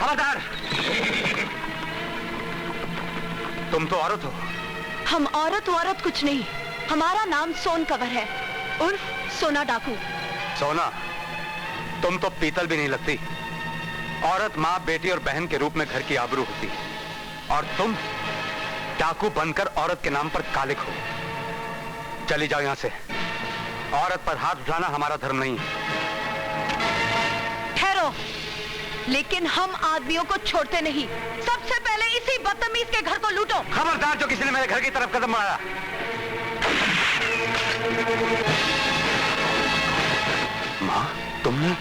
खबरदार! तुम तो औरत हो। हम औरत कुछ नहीं, हमारा नाम सोन कंवर है, उर्फ सोना डाकू। सोना, तुम तो पीतल भी नहीं लगती। औरत माँ, बेटी और बहन के रूप में घर की आबरू होती है, और तुम डाकू बनकर औरत के नाम पर कालिक हो। चली जाओ यहां से। औरत पर हाथ उठाना हमारा धर्म नहीं है। ठहरो, लेकिन हम आदमियों को छोड़ते नहीं। सबसे पहले इसी बदतमीज के घर को लूटो। खबरदार जो किसी ने मेरे घर की तरफ कदम बढ़ाया। माँ, तुमने?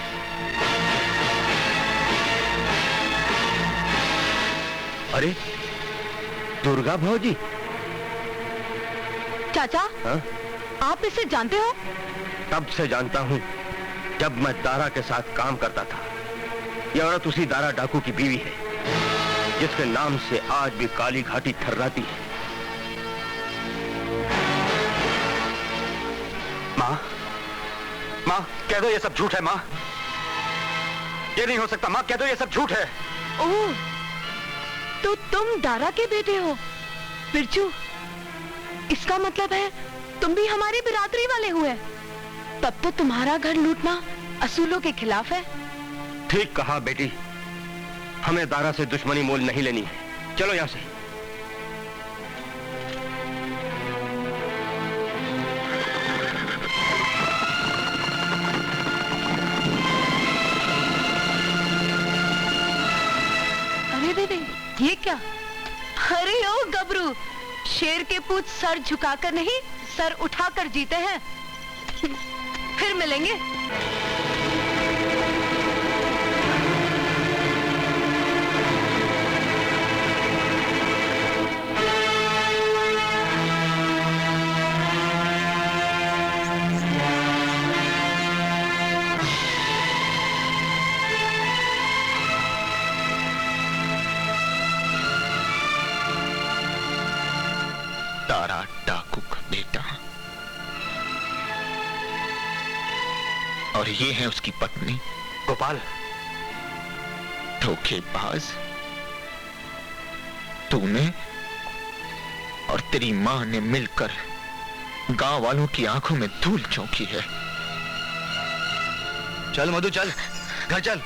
अरे दुर्गा भौजी। चाचा, हाँ? आप इसे जानते हो? तब से जानता हूँ जब मैं दारा के साथ काम करता था। यह औरत उसी दारा डाकू की बीवी है, जिसके नाम से आज भी काली घाटी थर्राती है। माँ, माँ, कह दो ये सब झूठ है। माँ, ये नहीं हो सकता। माँ, कह दो ये सब झूठ है। ओह, तो तुम दारा के बेटे हो बिरजू। इसका मतलब है तुम भी हमारी बिरादरी वाले हुए। तब तो तुम्हारा घर लूटना असूलों के खिलाफ है। ठीक कहा बेटी, हमें दारा से दुश्मनी मोल नहीं लेनी है। चलो यहां से। अरे दीदी, ये क्या? अरे ओ गबरू, शेर के पूछ सर झुकाकर नहीं, सर उठाकर जीते हैं। फिर मिलेंगे। दारा डाकू का बेटा, और ये है उसकी पत्नी गोपाल। धोखेबाज, तूने और तेरी मां ने मिलकर गांव वालों की आंखों में धूल झोंकी है। चल मधु, चल घर चल।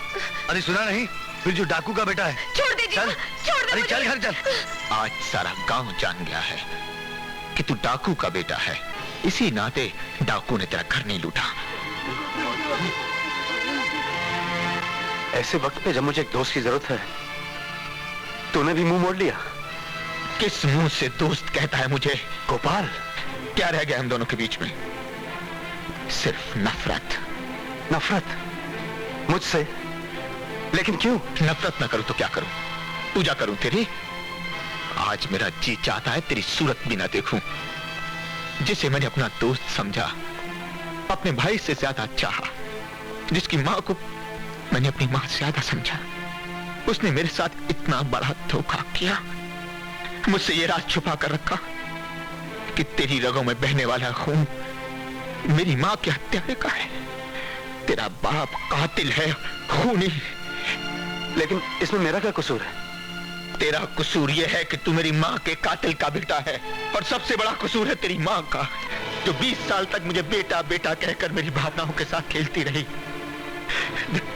अरे सुना नहीं, बिरजू डाकू का बेटा है। छोड़ दीजिए, चल, छोड़ दे अरे मुझे। चल घर चल। आज सारा गांव जान गया है कि तू डाकू का बेटा है। इसी नाते डाकू ने तेरा घर नहीं लूटा। ऐसे वक्त पे जब मुझे एक दोस्त की जरूरत है, तूने भी मुंह मोड़ लिया। किस मुंह से दोस्त कहता है मुझे? गोपाल, क्या रह गया हम दोनों के बीच में? सिर्फ नफरत। नफरत मुझसे? लेकिन क्यों? नफरत ना करूं तो क्या करूं? पूजा करूं तेरी? आज मेरा जी चाहता है तेरी सूरत भी ना देखूं। जिसे मैंने अपना दोस्त समझा, अपने भाई से ज्यादा चाहा, जिसकी मां को मैंने अपनी मां से ज्यादा समझा, उसने मेरे साथ इतना बड़ा धोखा किया। मुझसे ये राज छुपा कर रखा कि तेरी रगों में बहने वाला खून मेरी मां के हत्यारे का है। तेरा बाप कातिल है, खूनी। लेकिन इसमें मेरा क्या कसूर है? तेरा कसूर यह है कि तू मेरी मां के कातिल का बेटा है, और सबसे बड़ा कसूर है तेरी मां का, जो 20 साल तक मुझे बेटा बेटा कहकर मेरी भावनाओं के साथ खेलती रही।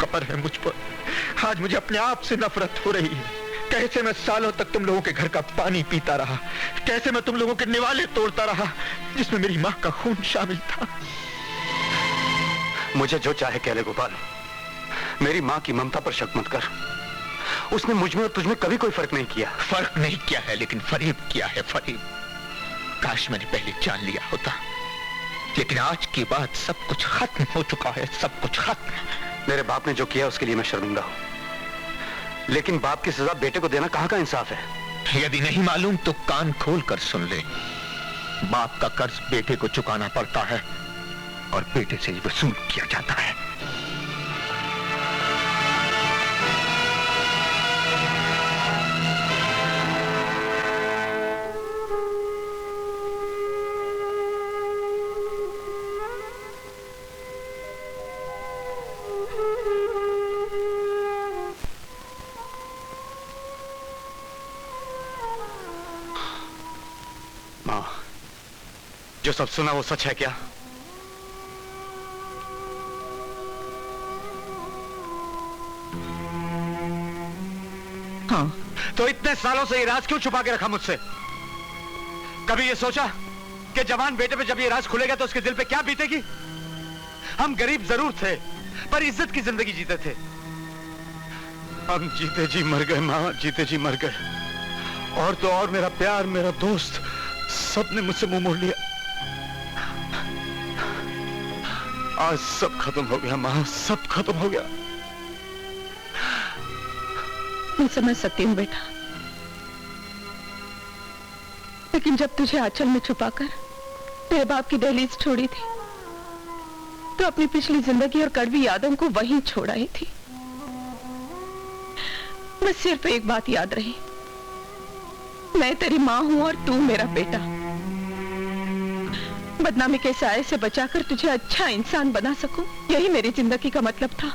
कपर है मुझ पर। आज मुझे अपने आप से नफरत हो रही है। कैसे मैं सालों तक तुम लोगों के घर का पानी पीता रहा, कैसे मैं तुम लोगों के निवाले तोड़ता रहा जिसमें मेरी मां का खून शामिल था। मुझे जो चाहे कह ले गोपाल, मेरी मां की ममता पर शक मत कर। उसने मुझ में और तुझ में कभी कोई फर्क नहीं किया। फर्क नहीं किया है, लेकिन फरेब किया है, फरेब। काश मैंने पहले जान लिया होता, लेकिन आज के बाद सब कुछ खत्म हो चुका है, सब कुछ खत्म। मेरे बाप ने जो किया उसके लिए मैं शर्मिंदा हूं, लेकिन बाप की सजा बेटे को देना कहां का इंसाफ है? यदि नहीं मालूम तो कान खोल कर सुन ले। बाप का कर्ज बेटे को चुकाना पड़ता है, और बेटे से ही वसूल किया जाता है। जो सब सुना वो सच है क्या? हाँ। तो इतने सालों से ये राज क्यों छुपा के रखा मुझसे? कभी ये सोचा कि जवान बेटे पे जब ये राज खुलेगा तो उसके दिल पे क्या बीतेगी? हम गरीब जरूर थे, पर इज्जत की जिंदगी जीते थे। हम जीते जी मर गए मां, जीते जी मर गए। और तो और मेरा प्यार, मेरा दोस्त, सबने मुझसे मुंह मोड़ लिया। आज सब खत्म हो गया मां, सब खत्म हो गया। मैं समझ सकती हूँ बेटा, लेकिन जब तुझे आंचल में छुपाकर तेरे बाप की दहलीज छोड़ी थी तो अपनी पिछली जिंदगी और कड़वी यादों को वहीं छोड़ाई थी। बस सिर्फ एक बात याद रही, मैं तेरी मां हूं और तू मेरा बेटा। बदनामी के साए से बचाकर तुझे अच्छा इंसान बना सकूं, यही मेरी जिंदगी का मतलब था।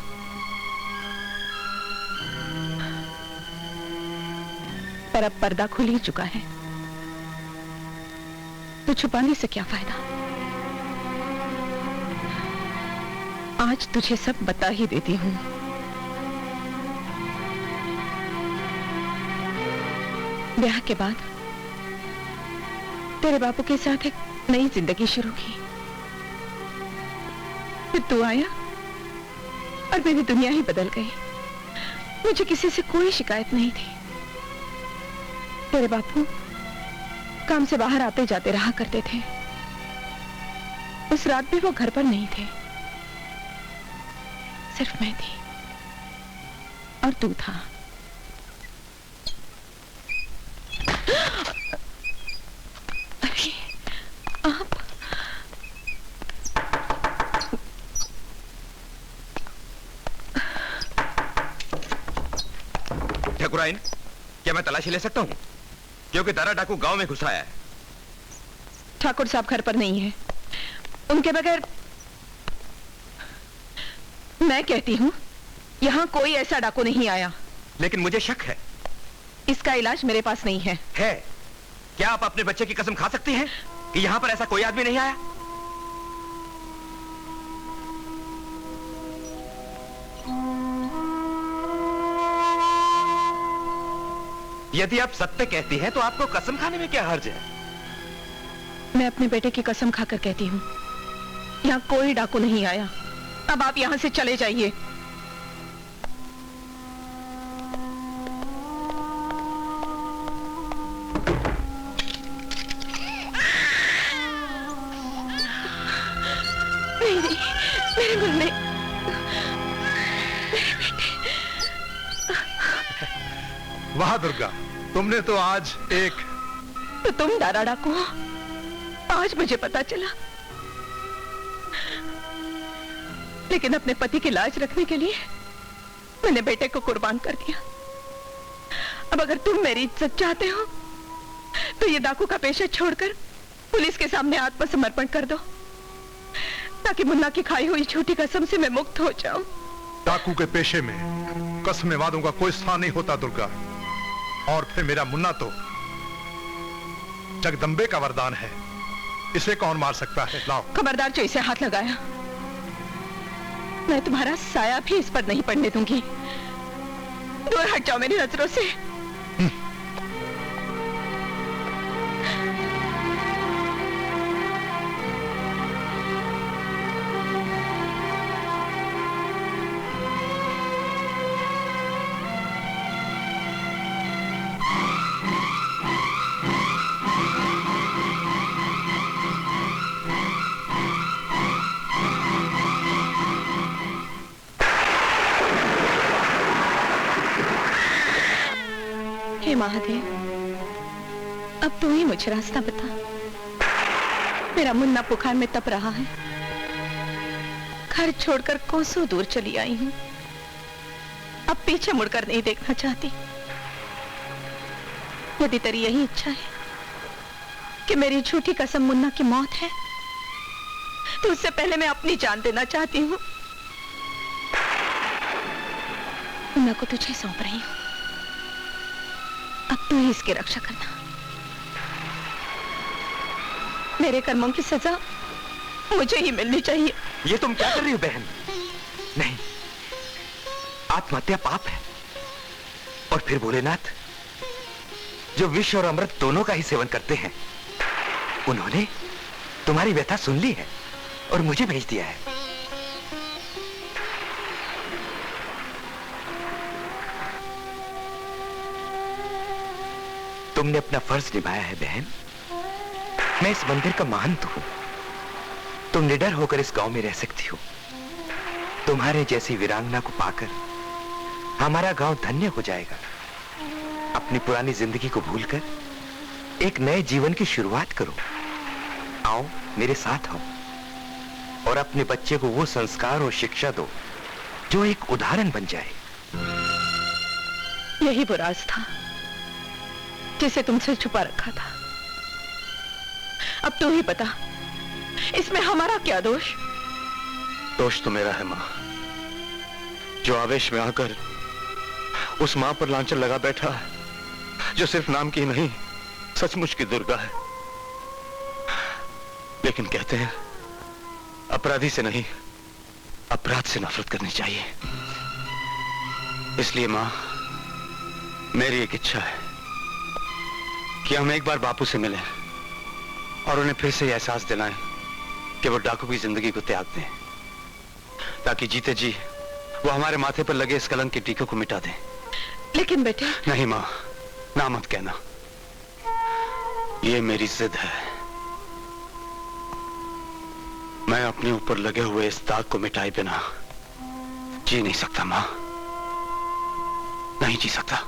पर अब पर्दा खुल ही चुका है, तो छुपाने से क्या फायदा। आज तुझे सब बता ही देती हूं। ब्याह के बाद तेरे बापू के साथ एक नई जिंदगी शुरू की, फिर तू आया और मेरी दुनिया ही बदल गई। मुझे किसी से कोई शिकायत नहीं थी। तेरे बापू काम से बाहर आते जाते रहा करते थे। उस रात भी वो घर पर नहीं थे, सिर्फ मैं थी और तू था। अरे आप ठाकुराइन, क्या मैं तलाशी ले सकता हूँ? क्योंकि दारा डाकू गांव में घुसा है। ठाकुर साहब घर पर नहीं है, उनके बगैर मैं कहती हूँ यहाँ कोई ऐसा डाकू नहीं आया। लेकिन मुझे शक है। इसका इलाज मेरे पास नहीं है। है? क्या आप अपने बच्चे की कसम खा सकती हैं कि यहाँ पर ऐसा कोई आदमी नहीं आया? यदि आप सत्य कहती हैं तो आपको कसम खाने में क्या हर्ज है? मैं अपने बेटे की कसम खाकर कहती हूँ, यहाँ कोई डाकू नहीं आया। अब आप यहाँ से चले जाइए। नहीं, मेरे मुन्ने, वाह दुर्गा, तुमने तो आज एक। तो तुम दारा डाकू हो? आज मुझे पता चला। लेकिन अपने पति की लाज रखने के लिए मैंने बेटे को कुर्बान कर दिया। अब अगर तुम मेरी इज्जत चाहते हो तो ये डाकू का पेशा छोड़कर पुलिस के सामने आत्मसमर्पण कर दो, ताकि मुन्ना की खाई हुई झूठी कसम से मैं मुक्त हो जाऊं। डाकू के पेशे में कसम वादों का कोई स्थान नहीं होता दुर्गा। और फिर मेरा मुन्ना तो जगदम्बे का वरदान है, इसे कौन मार सकता है? लाओ। खबरदार जो इसे हाथ लगाया, मैं तुम्हारा साया भी इस पर नहीं पड़ने दूंगी। दूर हट जाओ मेरी नजरों से। हे महादेव, अब तू ही मुझे रास्ता बता। मेरा मुन्ना बुखार में तप रहा है, घर छोड़कर कोसों दूर चली आई हूं। अब पीछे मुड़कर नहीं देखना चाहती। यदि तेरी यही इच्छा है कि मेरी झूठी कसम मुन्ना की मौत है, तो उससे पहले मैं अपनी जान देना चाहती हूँ। मुन्ना को तुझे सौंप रही हूँ, अब तू ही इसकी रक्षा करना। मेरे कर्मों की सजा मुझे ही मिलनी चाहिए। ये तुम क्या कर रही हो बहन? नहीं, आत्महत्या पाप है। और फिर भोलेनाथ, जो विष और अमृत दोनों का ही सेवन करते हैं, उन्होंने तुम्हारी व्यथा सुन ली है और मुझे भेज दिया है। तुमने अपना फर्ज निभाया है बहन। मैं इस मंदिर का महंत हूं। तुम निडर होकर इस गांव में रह सकती हो। तुम्हारे जैसी वीरांगना को पाकर हमारा गांव धन्य हो जाएगा। अपनी पुरानी जिंदगी को भूलकर एक नए जीवन की शुरुआत करो। आओ, मेरे साथ आओ और अपने बच्चे को वो संस्कार और शिक्षा दो जो एक उदाहरण बन जाए। यही वो राज था जिसे तुमसे छुपा रखा था। अब तू ही बता, इसमें हमारा क्या दोष? दोष तो मेरा है मां, जो आवेश में आकर उस मां पर लांछन लगा बैठा है, जो सिर्फ नाम की नहीं सचमुच की दुर्गा है। लेकिन कहते हैं अपराधी से नहीं, अपराध से नफरत करनी चाहिए। इसलिए मां, मेरी एक इच्छा है कि हम एक बार बापू से मिलें और उन्हें फिर से एहसास दिलाएं कि वो डाकू की जिंदगी को त्याग दें, ताकि जीते जी वो हमारे माथे पर लगे इस कलंक के टीके को मिटा दें। लेकिन बेटे। नहीं मां, ना मत कहना, ये मेरी जिद है। मैं अपने ऊपर लगे हुए इस दाग को मिटाए बिना जी नहीं सकता मां, नहीं जी सकता।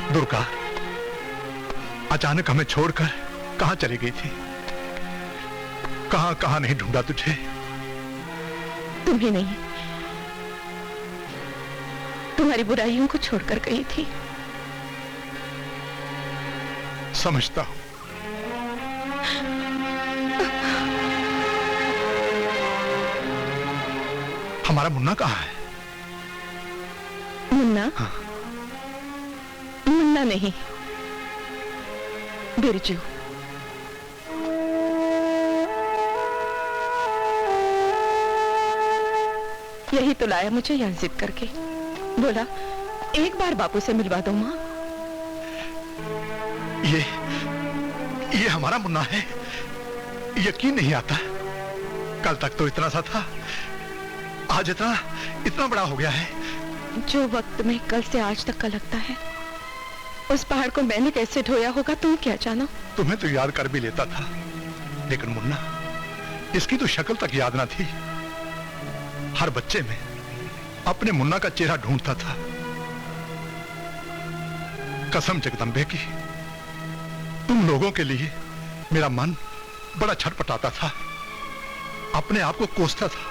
दुर्गा, अचानक हमें छोड़कर कहां चली गई थी? कहां कहां नहीं ढूंढा तुझे? तुम्हें नहीं, तुम्हारी बुराइयों को छोड़कर गई थी। समझता हूं। हमारा मुन्ना कहां है? मुन्ना? हाँ। मुन्ना नहीं, बिरजू। यही तो लाया मुझे यहाँ जिद करके। बोला एक बार बापू से मिलवा दो माँ। ये हमारा मुन्ना है? यकीन नहीं आता। कल तक तो इतना सा था, आज इतना बड़ा हो गया है। जो वक्त में कल से आज तक का लगता है, उस पहाड़ को मैंने कैसे ढोया होगा तुम क्या जानो। तुम्हें तो याद कर भी लेता था, लेकिन मुन्ना, इसकी तो शक्ल तक याद ना थी। हर बच्चे में अपने मुन्ना का चेहरा ढूंढता था। कसम जगदंबे की, तुम लोगों के लिए मेरा मन बड़ा छटपटाता था। अपने आप को कोसता था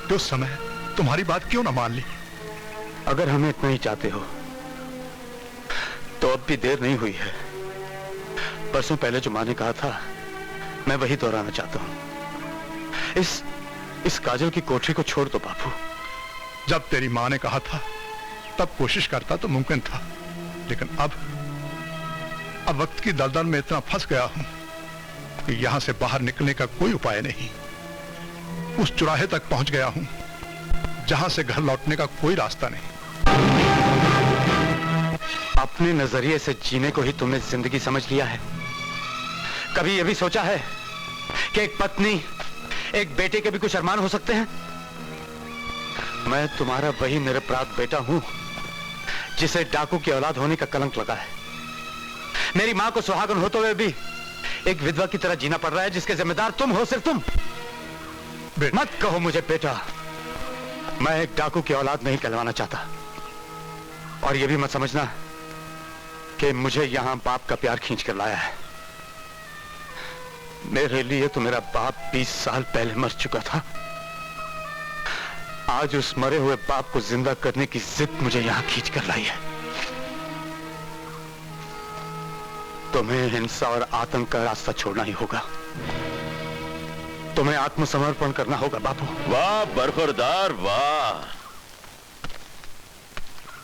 कि उस समय तुम्हारी बात क्यों ना मान ली। अगर हमें इतना ही चाहते हो तो अब भी देर नहीं हुई है। बरसों पहले जो माँ ने कहा था, मैं वही दोहराना चाहता हूं। इस काजल की कोठरी को छोड़ दो बापू। जब तेरी माँ ने कहा था तब कोशिश करता तो मुमकिन था, लेकिन अब वक्त की दलदल में इतना फंस गया हूं कि यहां से बाहर निकलने का कोई उपाय नहीं। उस चौराहे तक पहुंच गया हूं जहां से घर लौटने का कोई रास्ता नहीं। अपने नजरिए से जीने को ही तुमने जिंदगी समझ लिया है? कभी यह भी सोचा है कि एक पत्नी, एक बेटे के भी कुछ अरमान हो सकते हैं? मैं तुम्हारा वही निरपराध बेटा हूं जिसे डाकू की औलाद होने का कलंक लगा है। मेरी मां को सुहागन होते हुए भी एक विधवा की तरह जीना पड़ रहा है, जिसके जिम्मेदार तुम हो, सिर्फ तुम। मत कहो मुझे बेटा, मैं एक डाकू की औलाद नहीं कहलवाना चाहता। और यह भी मत समझना कि मुझे यहां बाप का प्यार खींच कर लाया है। मेरे लिए तो मेरा बाप 20 साल पहले मर चुका था। आज उस मरे हुए बाप को जिंदा करने की जिद मुझे यहां खींच कर लाई है। तुम्हें हिंसा और आतंक का रास्ता छोड़ना ही होगा। तुम्हें आत्मसमर्पण करना होगा बापू। वाह बरखुरदार वाह,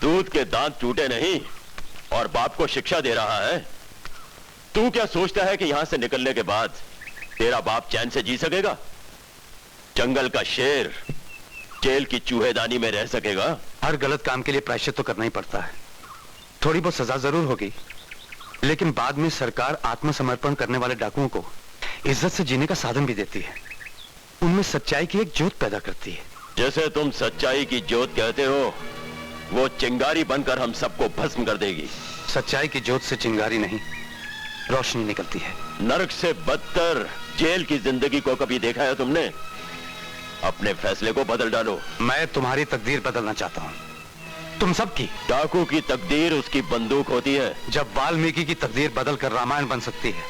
दूध के दांत टूटे नहीं और बाप को शिक्षा दे रहा है। तू क्या सोचता है कि यहां से निकलने के बाद तेरा बाप चैन से जी सकेगा? जंगल का शेर जेल की चूहेदानी में रह सकेगा? हर गलत काम के लिए प्रायश्चित तो करना ही पड़ता है। थोड़ी बहुत सजा जरूर होगी, लेकिन बाद में सरकार आत्मसमर्पण करने वाले डाकुओं को इज्जत से जीने का साधन भी देती है। उनमें सच्चाई की एक ज्योत पैदा करती है। जैसे तुम सच्चाई की ज्योत कहते हो, वो चिंगारी बनकर हम सबको भस्म कर देगी। सच्चाई की ज्योत से चिंगारी नहीं, रोशनी निकलती है। नरक से बदतर जेल की जिंदगी को कभी देखा है तुमने? अपने फैसले को बदल डालो। मैं तुम्हारी तकदीर बदलना चाहता हूं, तुम सबकी। डाकू की तकदीर उसकी बंदूक होती है। जब वाल्मीकि की तकदीर बदल कर रामायण बन सकती है,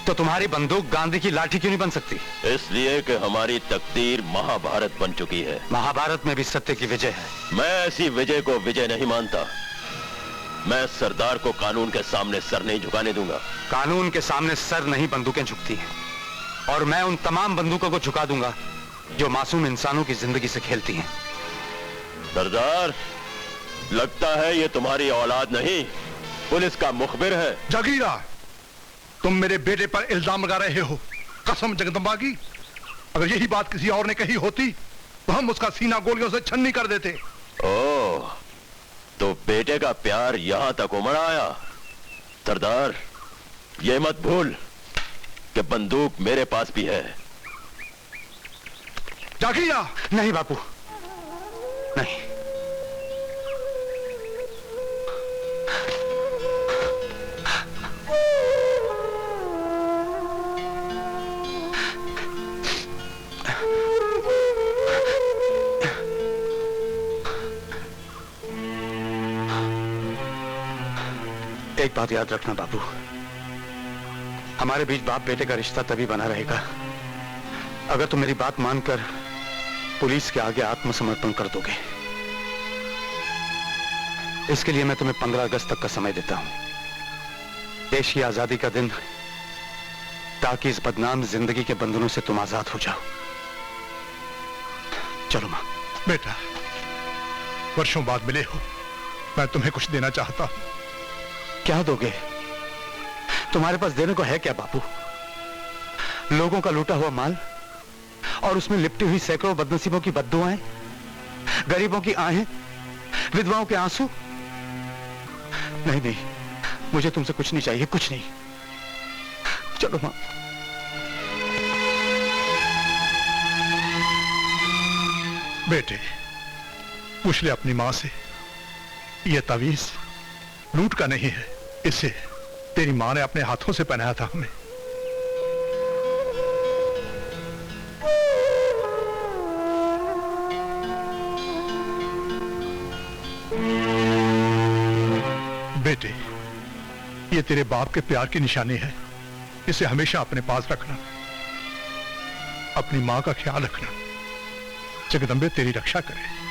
तो तुम्हारी बंदूक गांधी की लाठी क्यों नहीं बन सकती? इसलिए कि हमारी तकदीर महाभारत बन चुकी है। महाभारत में भी सत्य की विजय है। मैं ऐसी विजय को विजय नहीं मानता। मैं सरदार को कानून के सामने सर नहीं झुकाने दूंगा। कानून के सामने सर नहीं, बंदूकें झुकती हैं। और मैं उन तमाम बंदूकों को झुका दूंगा जो मासूम इंसानों की जिंदगी से खेलती हैं। सरदार, लगता है ये तुम्हारी औलाद नहीं, पुलिस का मुखबिर है। जागीरा, तुम मेरे बेटे पर इल्जाम लगा रहे हो। कसम जगदम्बा की, अगर यही बात किसी और ने कही होती तो हम उसका सीना गोलियों से छन्नी कर देते। ओह, तो बेटे का प्यार यहां तक उमड़ आया। सरदार, ये मत भूल कि बंदूक मेरे पास भी है। जागीरा, नहीं बापू, नहीं। एक बात याद रखना बापू, हमारे बीच बाप बेटे का रिश्ता तभी बना रहेगा अगर तुम मेरी बात मानकर पुलिस के आगे आत्मसमर्पण कर दोगे। इसके लिए मैं तुम्हें 15 अगस्त तक का समय देता हूं, देश की आजादी का दिन, ताकि इस बदनाम जिंदगी के बंधनों से तुम आजाद हो जाओ। चलो मां। बेटा, वर्षों बाद मिले हो, मैं तुम्हें कुछ देना चाहता हूं। क्या दोगे? तुम्हारे पास देने को है क्या बापू? लोगों का लूटा हुआ माल और उसमें लिपटी हुई सैकड़ों बदनसीबों की बद्दुआएं, गरीबों की आहें, विधवाओं के आंसू? नहीं नहीं, मुझे तुमसे कुछ नहीं चाहिए, कुछ नहीं। चलो मां। बेटे, पूछ ले अपनी मां से, यह तावीज लूट का नहीं है, इसे तेरी मां ने अपने हाथों से पहनाया था हमें। बेटे, ये तेरे बाप के प्यार की निशानी है, इसे हमेशा अपने पास रखना। अपनी मां का ख्याल रखना। जगदम्बे तेरी रक्षा करे।